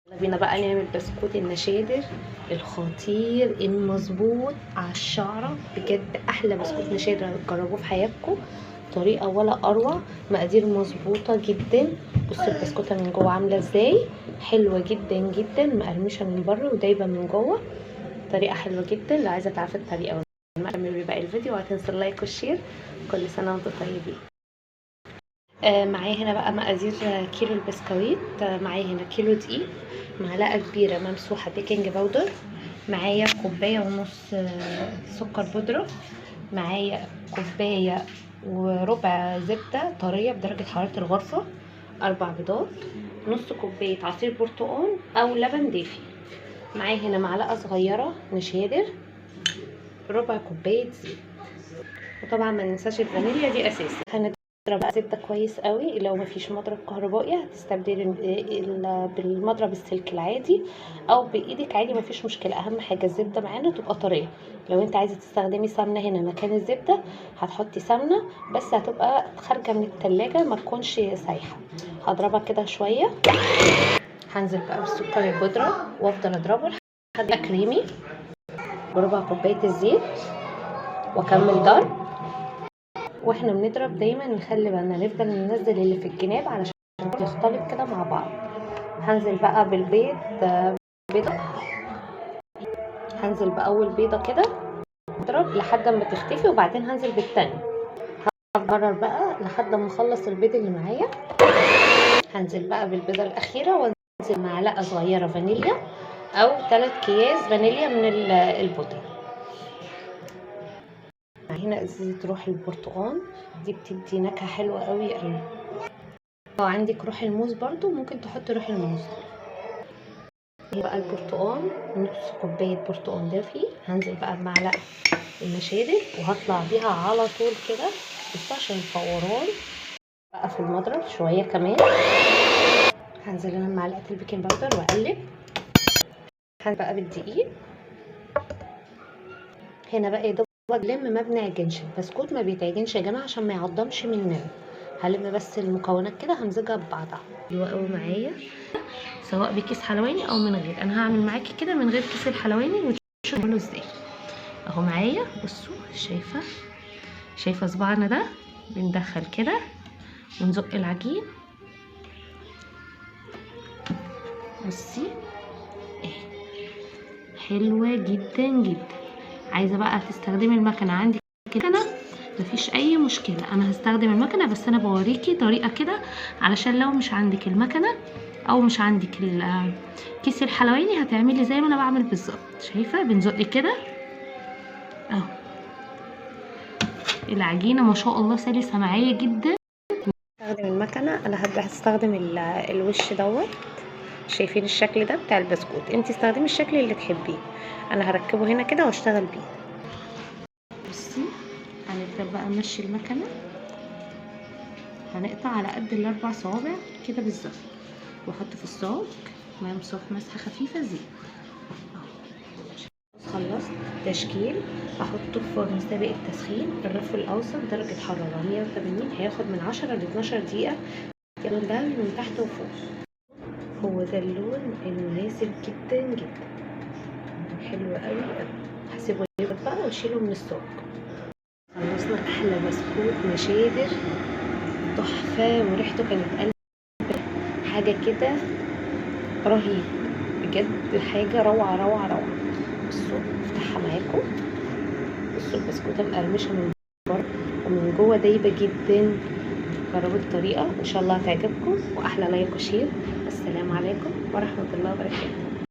يلا بينا بقى نعمل بسكوت النشادر الخطير المظبوط على الشعره. بجد احلى بسكوت نشادر هتجربوه في حياتكم، طريقه ولا اروع، مقادير مظبوطه جدا. بصوا البسكوته من جوه عامله ازاي، حلوه جدا جدا، مقرمشه من بره ودايبه من جوه. طريقه حلوه جدا. لو عايزه تعرفي الطريقه ونكمل باقي الفيديو، وهتنسوا اللايك والشير. كل سنه وانتم طيبين. معايا هنا بقى مقادير كيلو البسكويت. معايا هنا كيلو دقيق، معلقه كبيره ممسوحه بيكنج باودر، معايا كوبايه ونص سكر بودره، معايا كوبايه وربع زبده طريه بدرجه حراره الغرفه، 4 بيضات، نص كوبايه عصير برتقال او لبن دافي، معايا هنا معلقه صغيره نشادر، ربع كوبايه زيت، وطبعا ما ننساش الفانيليا دي اساسي. هنضرب بقى زبده كويس قوي. لو مفيش مضرب كهربائي هتستبدلي بالمضرب السلك العادي او بايدك عادي، مفيش مشكله. اهم حاجه الزبده معانا تبقى طريه. لو انت عايزه تستخدمي سمنه هنا مكان الزبده هتحطي سمنه، بس هتبقى خارجه من التلاجة ما تكونش سايحه. هضربها كده شويه. هنزل بقى بالسكر البودره وافضل اضربه لحد كريمي بربع كوبايه الزيت، واكمل ضرب. واحنا بنضرب دايما نخلي بالنا نفضل ننزل اللي في الجناب علشان يختلط كده مع بعض. هنزل بقى بالبيض، بيضة. هنزل بأول بيضة كده اضرب لحد ما تختفي، وبعدين هنزل بالتاني. هكرر بقى لحد ما اخلص البيض اللي معايا. هنزل بقى بالبيضة الأخيرة، وانزل معلقة صغيرة فانيليا أو 3 أكياس فانيليا من البودرة. هنا ازازة روح البرتقال دي بتدي نكهة حلوة قوي قوي. لو عندك روح الموز برضو ممكن تحطي روح الموز. بقى البرتقال نص كوباية برتقال دافي. هنزل بقى بمعلقة النشادر وهطلع بيها على طول كده، بس عشان الفوران بقى في المضرب شوية كمان. هنزل انا بمعلقة البيكنج باودر واقلب. هنزل بقى بالدقيق. هنا بقى يا دوب لم ما بنعجنش البسكوت، ما بيتعجنش يا جماعه عشان ما يعضمش مننا. هلم بس المكونات كده همزجها ببعضها. حلوه قوي معايا سواء بكيس حلواني او من غير. انا هعمل معاكي كده من غير كيس الحلواني وتشوفوا له ازاي. اهو معايا بصوا، شايفه صباعنا ده بندخل كده ونزق العجين. بصي اهي حلوه جدا جدا. عايزه بقى تستخدمي المكنه عندك كده مفيش اي مشكله، انا هستخدم المكنه، بس انا بوريكي طريقه كده علشان لو مش عندك المكنه او مش عندك كيس الحلواني هتعملي زي ما انا بعمل بالظبط. شايفه بنزق كده اهو. العجينه ما شاء الله سلسه معايا جدا. هستخدم المكنه. انا هستخدم الوش دوت. شايفين الشكل ده بتاع البسكوت؟ انت استخدمي الشكل اللي تحبيه. انا هركبه هنا كده واشتغل بيه. بصي هنبدأ بقى نمشي المكنة. هنقطع على قد ال4 صوابع كده بالظبط، واحط في الصاج ممسوح مسحة خفيفة زيت. خلصت تشكيل. هحطه في فرن سابق التسخين الرف الاوسط درجة حرارة 180. هياخد من 10 ل 12 دقيقة. اللون ده من تحت وفوق. هو ده اللون المناسب جدا جدا، حلو قوي قوي. هسيبه يبرد بقى واشيله من الصاج. خلصنا احلى بسكوت نشادر تحفه، وريحته كانت قلب حاجه كده رهيب بجد، حاجه روعه روعه روعه. بصوا افتحها معاكم. بصوا البسكوته مقرمشه من بره ومن جوه دايبه جدا. جربوا الطريقه ان شاء الله هتعجبكم، واحلى لايك وشير. السلام عليكم ورحمه الله وبركاته.